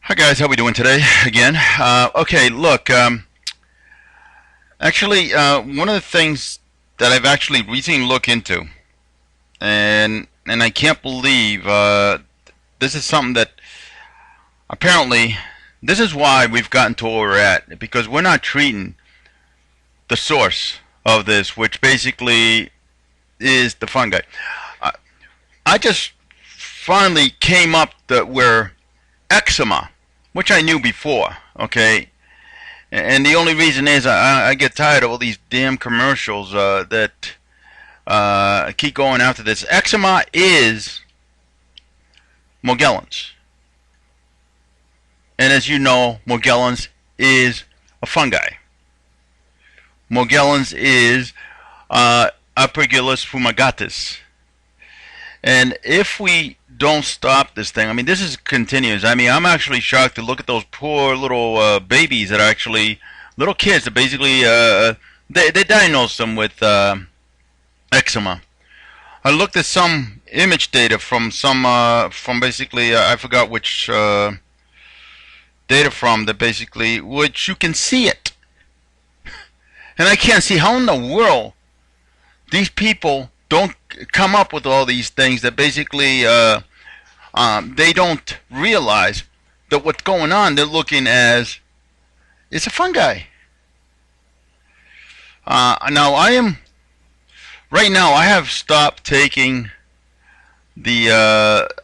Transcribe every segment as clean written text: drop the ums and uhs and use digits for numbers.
Hi guys, how we doing today? Again, okay. Look, actually, one of the things that I've actually recently looked into, and I can't believe this is something that apparently this is why we've gotten to where we're at, because we're not treating the source of this, which basically is the fungi. I, I just finally came up that where eczema, which I knew before, okay, and the only reason is I get tired of all these damn commercials that keep going after this. Eczema is Morgellons, and as you know, Morgellons is a fungi. Morgellons is Aspergillus Fumigatus. And if we don't stop this thing, I mean, this is continuous. I mean, I'm actually shocked to look at those poor little babies that are actually little kids that basically they diagnosed them with eczema. I looked at some image data from from basically I forgot which data from that basically which you can see it, and I can't see how in the world these people don't come up with all these things that basically they don't realize that what's going on. They're looking as it's a fungi. Now I am right now. I have stopped taking the.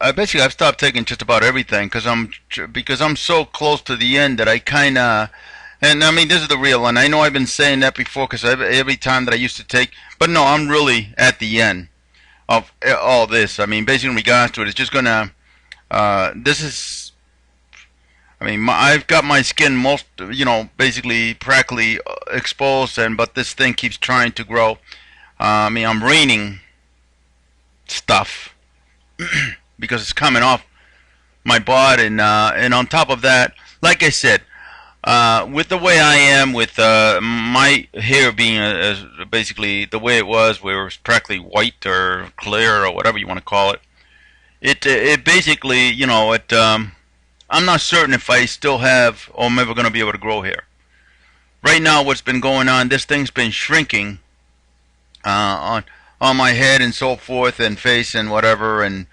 I've stopped taking just about everything because I'm so close to the end that I kind of. And I mean, this is the real one. I know I've been saying that before because every time that I used to take, but no, I'm really at the end of all this. I mean, basically in regards to it, it's just gonna. This is. I mean, I've got my skin most, basically practically exposed, but this thing keeps trying to grow. I mean, I'm raining stuff because it's coming off my body, and on top of that, like I said. With the way I am, with my hair being basically the way it was, where it was practically white or clear or whatever you want to call it, it basically, I'm not certain if I still have or I'm ever going to be able to grow hair. Right now, what's been going on, this thing's been shrinking on my head and so forth, and face and whatever, and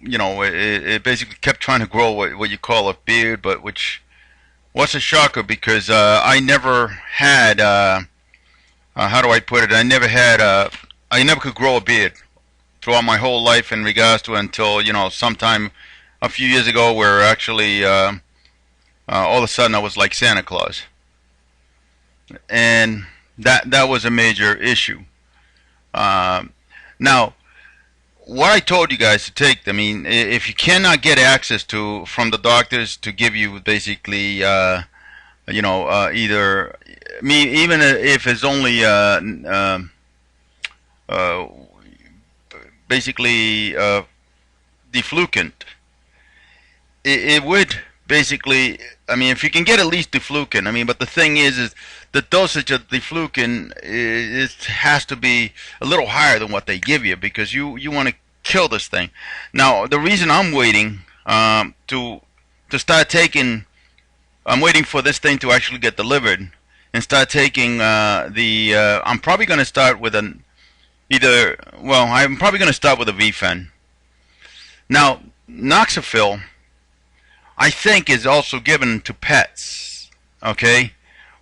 it basically kept trying to grow what you call a beard, but which. What's a shocker, because I never had, how do I put it, I never could grow a beard throughout my whole life in regards to until, sometime a few years ago where actually all of a sudden I was like Santa Claus. And that was a major issue. Now, what I told you guys to take, I mean, if you cannot get access to from the doctors to give you basically, either even if it's only basically deflucant, it would basically. I mean, if you can get at least deflucant, I mean, but the thing is the dosage of deflucant it has to be a little higher than what they give you because you want to kill this thing. Now, the reason I'm waiting to start taking, I'm waiting for this thing to actually get delivered and start taking I'm probably going to start with I'm probably going to start with a VFen. Now, Noxafil, I think, is also given to pets, okay?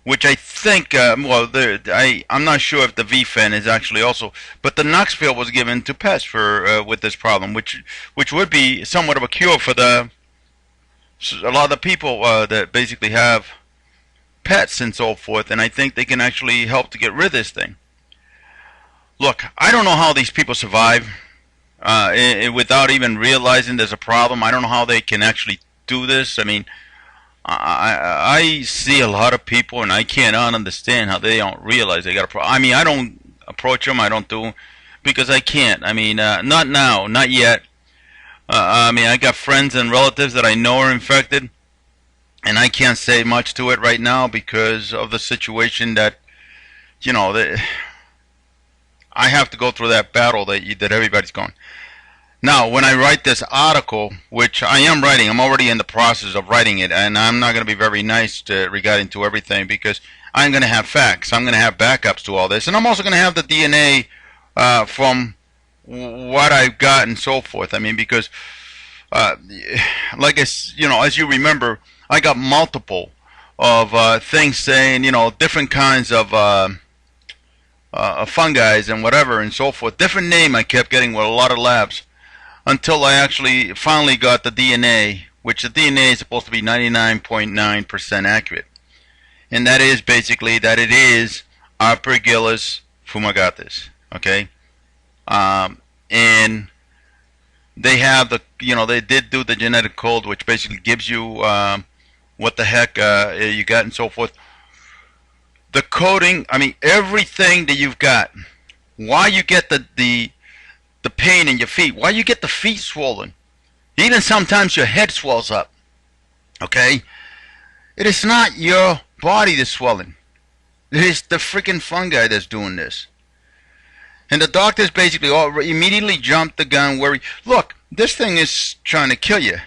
Which I think, I'm not sure if the VFen is actually also, but the Noxafil was given to pets for with this problem, which would be somewhat of a cure for a lot of the people that basically have pets and so forth, and I think they can actually help to get rid of this thing. Look, I don't know how these people survive without even realizing there's a problem. I don't know how they can actually do this. I mean, I see a lot of people, and I cannot understand how they don't realize they got a problem. I mean, I don't approach them. I don't do because I can't. I mean, not now, not yet. I mean, I got friends and relatives that I know are infected, and I can't say much to it right now because of the situation that, I have to go through that battle that everybody's going. Now, when I write this article, which I am writing, I'm already in the process of writing it, and I'm not going to be very nice regarding to everything because I'm going to have facts. I'm going to have backups to all this, and I'm also going to have the DNA from what I've got and so forth. I mean, because like as you remember, I got multiple of things saying, different kinds of fungi and whatever and so forth. Different name I kept getting with a lot of labs until I actually finally got the DNA, which the DNA is supposed to be 99.9% accurate. And that is basically that it is Aspergillus Fumigatus. Okay? And they have they did do the genetic code, which basically gives you what the heck you got and so forth. The coding, I mean, everything that you've got. Why you get the pain in your feet? Why you get the feet swollen? Even sometimes your head swells up. Okay? It is not your body that's swelling. It is the freaking fungi that's doing this. And the doctors basically immediately jumped the gun where, look, this thing is trying to kill you.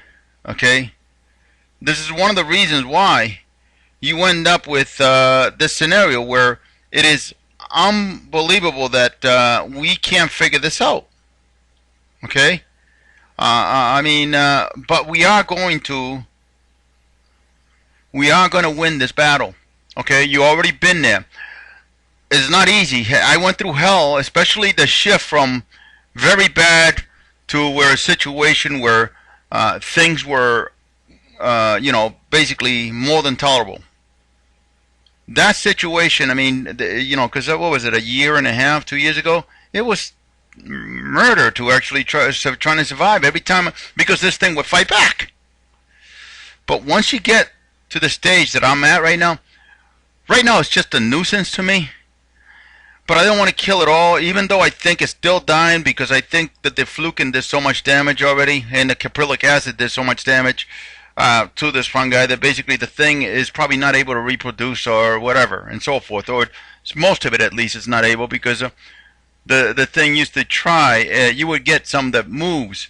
Okay? This is one of the reasons why you end up with this scenario where it is unbelievable that we can't figure this out. Okay? I mean, but we are going to win this battle. Okay? You already been there. It's not easy. I went through hell, especially the shift from very bad to where a situation where things were, basically more than tolerable. That situation, I mean, because what was it, a year and a half, 2 years ago? It was murder to actually trying to survive every time, because this thing would fight back. But once you get to the stage that I'm at right now it's just a nuisance to me. But I don't want to kill it all, even though I think it's still dying, because I think that the fluken did so much damage already, and the Caprylic Acid did so much damage to this fungi that basically the thing is probably not able to reproduce or whatever and so forth, or most of it at least is not able, because the thing used to try. You would get some that moves,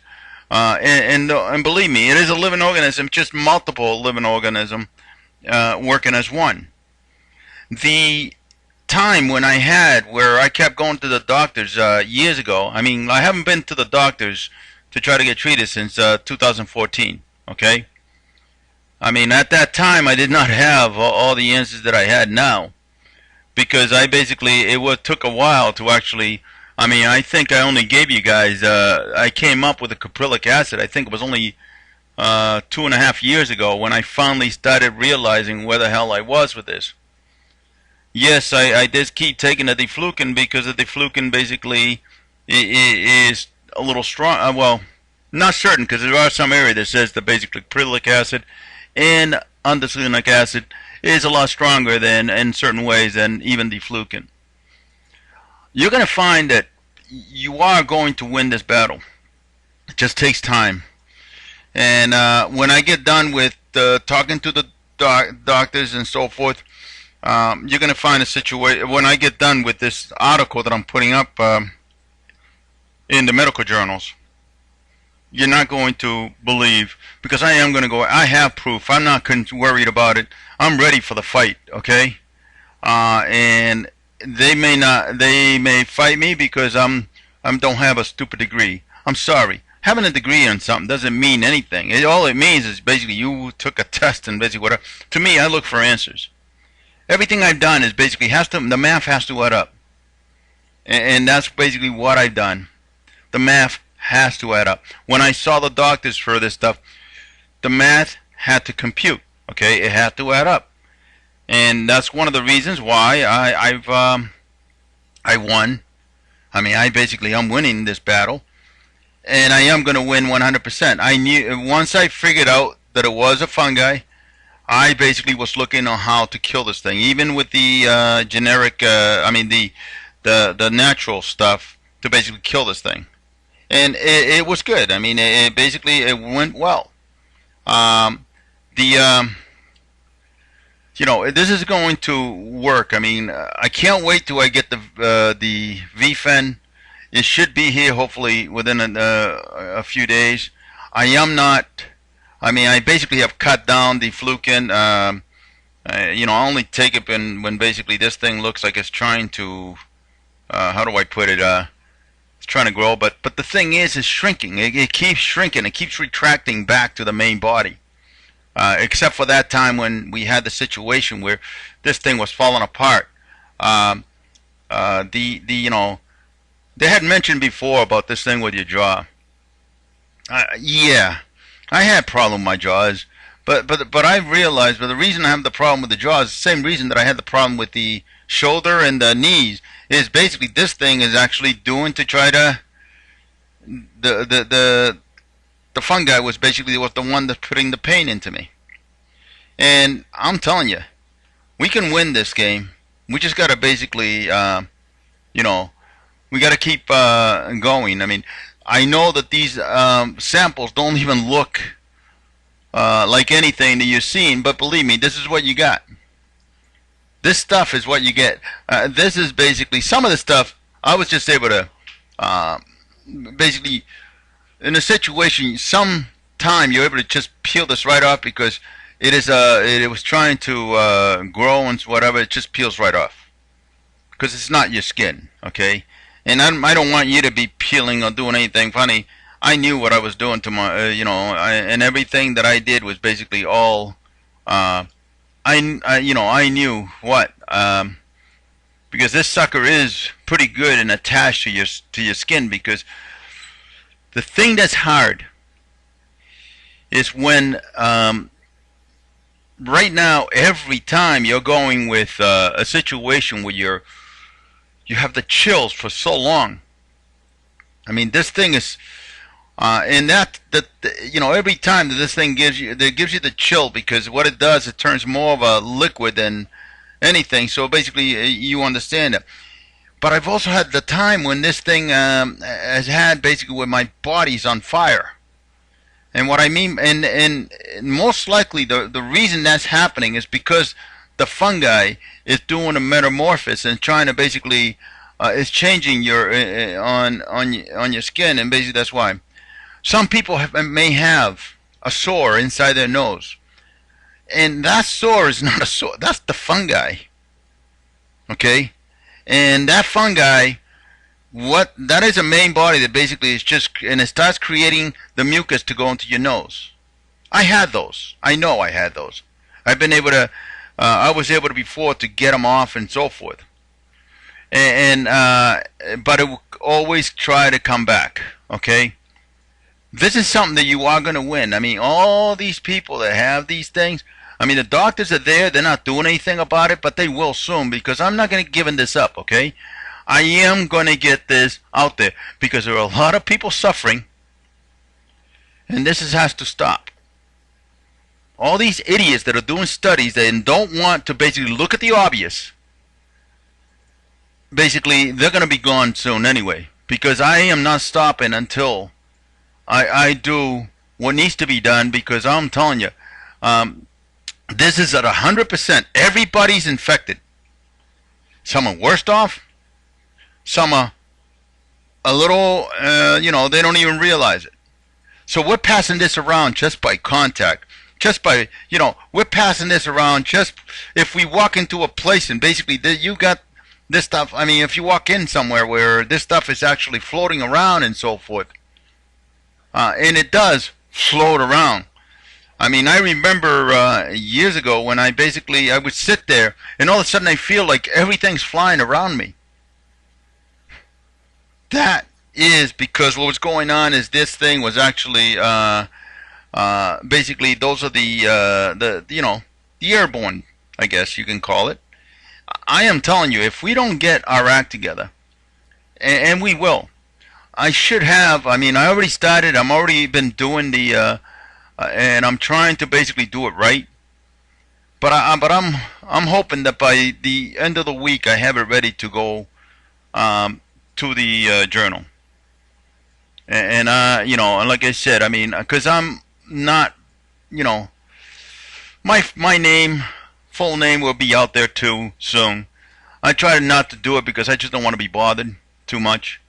and believe me, it is a living organism, just multiple living organism working as one. The time when where I kept going to the doctors years ago, I mean, I haven't been to the doctors to try to get treated since 2014. Okay? I mean, at that time, I did not have all the answers that I had now, because it took a while to actually, I mean, I think I only gave you guys, I came up with the Caprylic Acid, I think it was only 2.5 years ago when I finally started realizing where the hell I was with this. Yes, I did keep taking the deflucan, because the deflucan basically is a little strong, well, not certain, because there are some area that says the basically Caprylic Acid and Undecylenic Acid is a lot stronger than, in certain ways, than even deflucan. You're going to find that you are going to win this battle. It just takes time. And when I get done with talking to the doctors and so forth, you're going to find a situation, when I get done with this article that I'm putting up in the medical journals, you're not going to believe, because I am going to go, I have proof, I'm not worried about it, I'm ready for the fight, okay? And they may fight me because I don't have a stupid degree. I'm sorry. Having a degree on something doesn't mean anything. All it means is basically you took a test and basically whatever. To me, I look for answers. Everything I've done is basically the math has to add up. And that's basically what I've done. The math has to add up. When I saw the doctors for this stuff, the math had to compute. Okay, it had to add up. And that's one of the reasons why I won. I mean, I'm winning this battle. And I am going to win 100%. I knew, once I figured out that it was a fungi, I basically was looking on how to kill this thing, even with the generic, the natural stuff to basically kill this thing. And it was good. I mean, it went well. This is going to work. I mean, I can't wait till I get the VFen. It should be here hopefully within a few days. I am not. I mean, I basically have cut down the fluken. You know, I only take it when basically this thing looks like it's trying to. How do I put it? It's trying to grow, but the thing is, it's shrinking. It keeps shrinking. It keeps retracting back to the main body. Except for that time when we had the situation where this thing was falling apart. You know, they had mentioned before about this thing with your jaw. Yeah, I had a problem with my jaws, but I realized, but the reason I have the problem with the jaw is the same reason that I had the problem with the shoulder and the knees. Is basically this thing is actually doing to try to the fungi was the one that's putting the pain into me. And I'm telling you, we can win this game. We just got to basically, you know, we got to keep going. I mean, I know that these samples don't even look like anything that you've seen, but believe me, this is what you got. This stuff is what you get. This is basically some of the stuff I was just able to basically in a situation. Sometime you're able to just peel this right off because it was trying to grow and whatever. It just peels right off because it's not your skin, okay? And I don't want you to be peeling or doing anything funny. I knew what I was doing to my, you know, and everything that I did was basically all. I knew what because this sucker is pretty good and attached to your skin, because the thing that's hard is when right now every time you're going with a situation where you have the chills for so long. I mean, this thing is and that you know, every time that this thing gives you the chill, because what it does, it turns more of a liquid than anything. So basically, you understand it. But I've also had the time when this thing has had basically when my body's on fire. And what I mean, and most likely the reason that's happening is because the fungi is doing a metamorphosis and trying to basically is changing your on your skin, and basically that's why. Some people may have a sore inside their nose, and that sore is not a sore. That's the fungi. Okay, and that fungi, that is a main body that basically is just, and it starts creating the mucus to go into your nose. I had those. I know I had those. I've been able to. I was able to before to get them off and so forth. And but it will always try to come back. Okay. This is something that you are going to win. I mean, all these people that have these things, I mean, the doctors are there. They're not doing anything about it, but they will soon, because I'm not going to give this up, okay? I am going to get this out there because there are a lot of people suffering, and this has to stop. All these idiots that are doing studies and don't want to basically look at the obvious, basically, they're going to be gone soon anyway, because I am not stopping until I do what needs to be done, because I'm telling you, this is at 100%. Everybody's infected. Some are worse off. Some are a little, you know, they don't even realize it. So we're passing this around just by contact. Just by, you know, we're passing this around just if we walk into a place and basically you got this stuff. I mean, if you walk in somewhere where this stuff is actually floating around and so forth. And it does float around. I mean, I remember years ago when I would sit there and all of a sudden I feel like everything's flying around me. That is because what was going on is this thing was actually basically those are the you know, the airborne, I guess you can call it. I am telling you, if we don't get our act together, and we will. I should have. I mean, I already started. I'm already been doing the, and I'm trying to basically do it right. But I'm hoping that by the end of the week I have it ready to go to the journal. And you know, and like I said, I mean, because I'm not, you know, my full name will be out there too soon. I try not to do it because I just don't want to be bothered too much.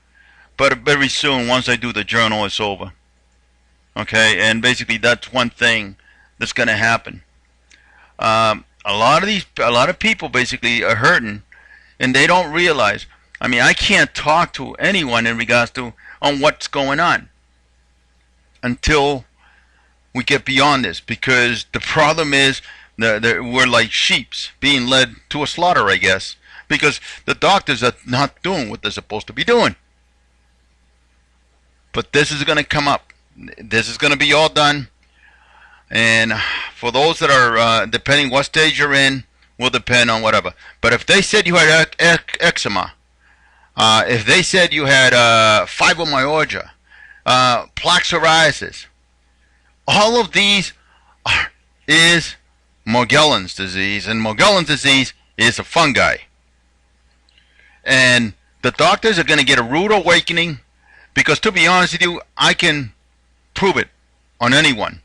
but very soon, once I do the journal, it's over. Okay, and basically that's one thing that's going to happen. A lot of people basically are hurting, and they don't realize. I mean, I can't talk to anyone in regards to on what's going on until we get beyond this, because the problem is we're like sheeps being led to a slaughter, I guess, because the doctors are not doing what they're supposed to be doing. But this is going to come up. This is going to be all done. And for those that are, depending what stage you're in, will depend on whatever. But if they said you had eczema, if they said you had fibromyalgia, plaque psoriasis, all of these is Morgellons disease, and Morgellons disease is a fungi. And the doctors are going to get a rude awakening, because to be honest with you, I can prove it on anyone.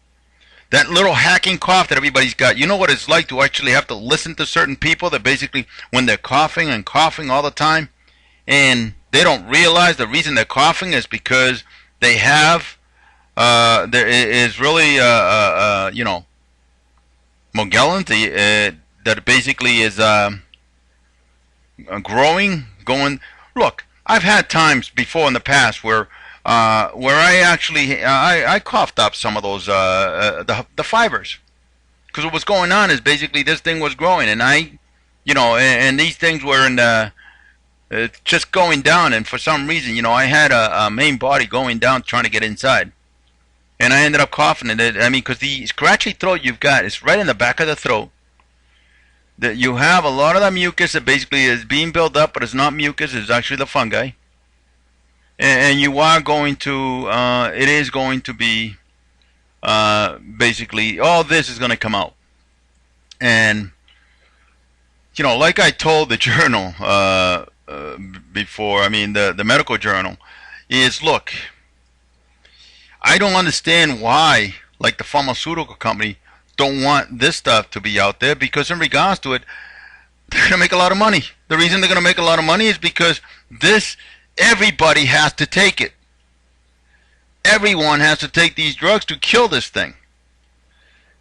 That little hacking cough that everybody's got, you know what it's like to actually have to listen to certain people that basically, when they're coughing and coughing all the time, and they don't realize the reason they're coughing is because they have, there is really, you know, Morgellons that basically is going. Look, I've had times before in the past where I actually I coughed up some of those the fibers, because what was going on is basically this thing was growing, and and these things were in just going down, and for some reason, I had a main body going down trying to get inside, and I ended up coughing. And I mean, because the scratchy throat you've got is right in the back of the throat. That you have a lot of the mucus that basically is being built up, but it's not mucus; it's actually the fungi. And you are going to, it is going to be, basically, all this is going to come out. And, like I told the journal before, I mean, the medical journal, is, look, I don't understand why, like the pharmaceutical company, don't want this stuff to be out there, because in regards to it, they're going to make a lot of money. The reason they're going to make a lot of money is because everybody has to take it. Everyone has to take these drugs to kill this thing.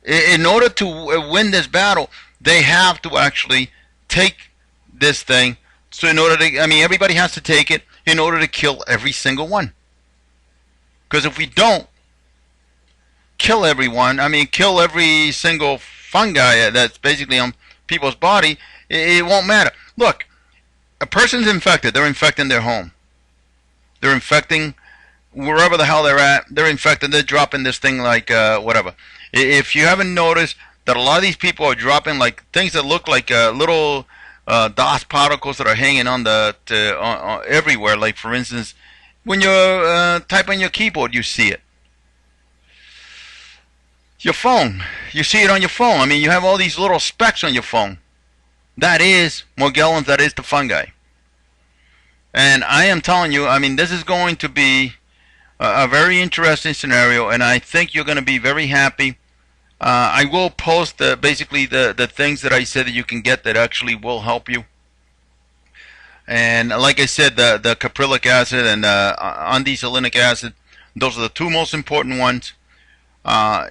In order to win this battle, they have to actually take this thing. So everybody has to take it in order to kill every single one. Because if we don't kill everyone, kill every single fungi that's basically on people's body, it won't matter. Look, a person's infected, they're infecting their home. They're infecting wherever the hell they're at. They're infected. They're dropping this thing like whatever. If you haven't noticed that a lot of these people are dropping like things that look like little dust particles that are hanging on everywhere. Like for instance, when you're typing on your keyboard, you see it. Your phone, you see it on your phone. You have all these little specks on your phone. That is Morgellons. That is the fungi. And I am telling you, this is going to be a very interesting scenario, and I think you're going to be very happy. I will post basically the things that I said that you can get that actually will help you. And like I said, the Caprylic Acid and Undecylenic Acid, those are the two most important ones.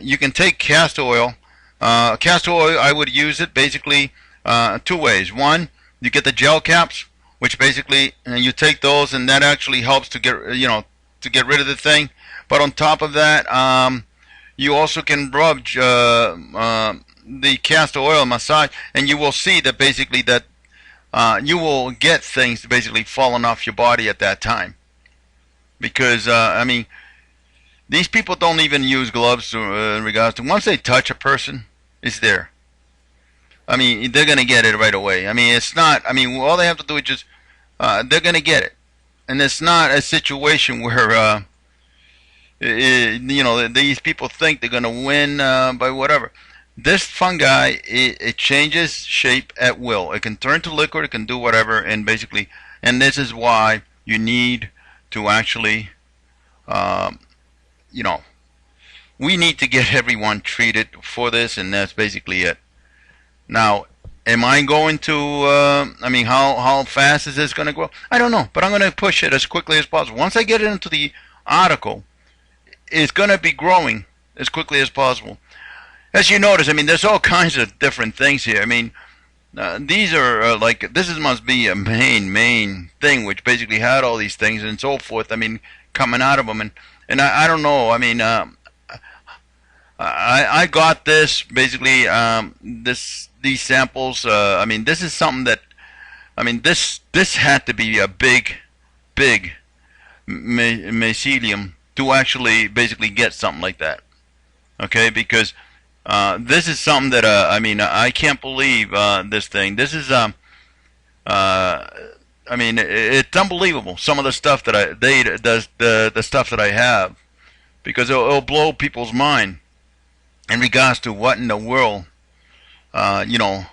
You can take castor oil. Castor oil, I would use it basically two ways. One, you get the gel caps, which basically you take those, and that actually helps to get rid of the thing. But on top of that, you also can rub the castor oil massage, and you will see that basically that you will get things basically falling off your body at that time. Because these people don't even use gloves in regards to, once they touch a person, it's there. They're going to get it right away. It's not, all they have to do is just, they're going to get it. And it's not a situation where, these people think they're going to win by whatever. This fungi, it changes shape at will. It can turn to liquid, it can do whatever, and basically, and this is why you need to actually, we need to get everyone treated for this, and that's basically it. Now, Am I going to, I mean, how fast is this going to grow? I don't know, but I'm going to push it as quickly as possible. Once I get it into the article, it's going to be growing as quickly as possible. As you notice, I mean, there's all kinds of different things here. I mean, these are like, this must be a main thing, which basically had all these things and so forth, I mean, coming out of them. And I don't know, I mean, I got this, basically, these samples, I mean, this is something that, I mean, this had to be a big mycelium to actually basically get something like that. Okay, because this is something that, I mean, I can't believe this thing. This is, I mean, it's unbelievable, some of the stuff that the stuff that I have, because it'll blow people's mind in regards to what in the world, you know,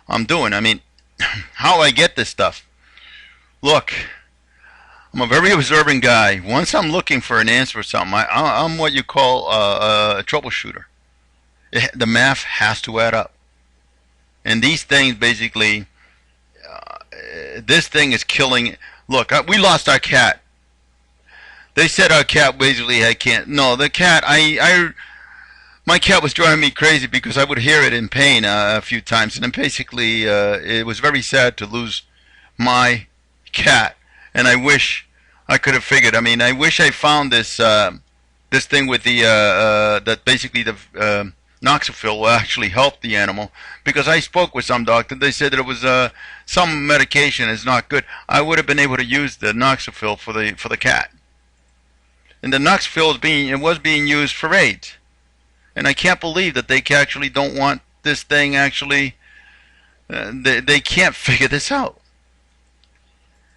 I'm doing. I mean, how I get this stuff. Look, I'm a very observant guy. Once I'm looking for an answer for something, I'm what you call a troubleshooter. The math has to add up. And these things basically, this thing is killing. Look, we lost our cat. They said our cat basically had cancer. No, the cat, my cat was driving me crazy because I would hear it in pain a few times, and then basically it was very sad to lose my cat. And I wish I could have figured. I mean, I wish I found this this thing with the that basically the noxaphil will actually help the animal, because I spoke with some doctor. They said that it was some medication is not good. I would have been able to use the noxaphil for the cat, and the noxaphil was being used for AIDS. And I can't believe that they actually don't want this thing actually, they can't figure this out.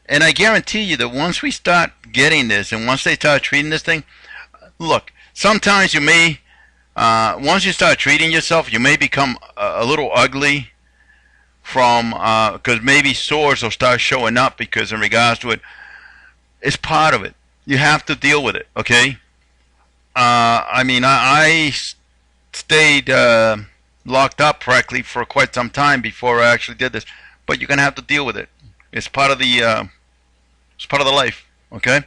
And I guarantee you that once we start getting this, and once they start treating this thing, look, sometimes you may, once you start treating yourself, you may become a little ugly from, because maybe sores will start showing up because in regards to it, it's part of it. You have to deal with it, okay? I mean, I stayed locked up practically for quite some time before I actually did this, but you're gonna have to deal with it. It's part of the life, okay?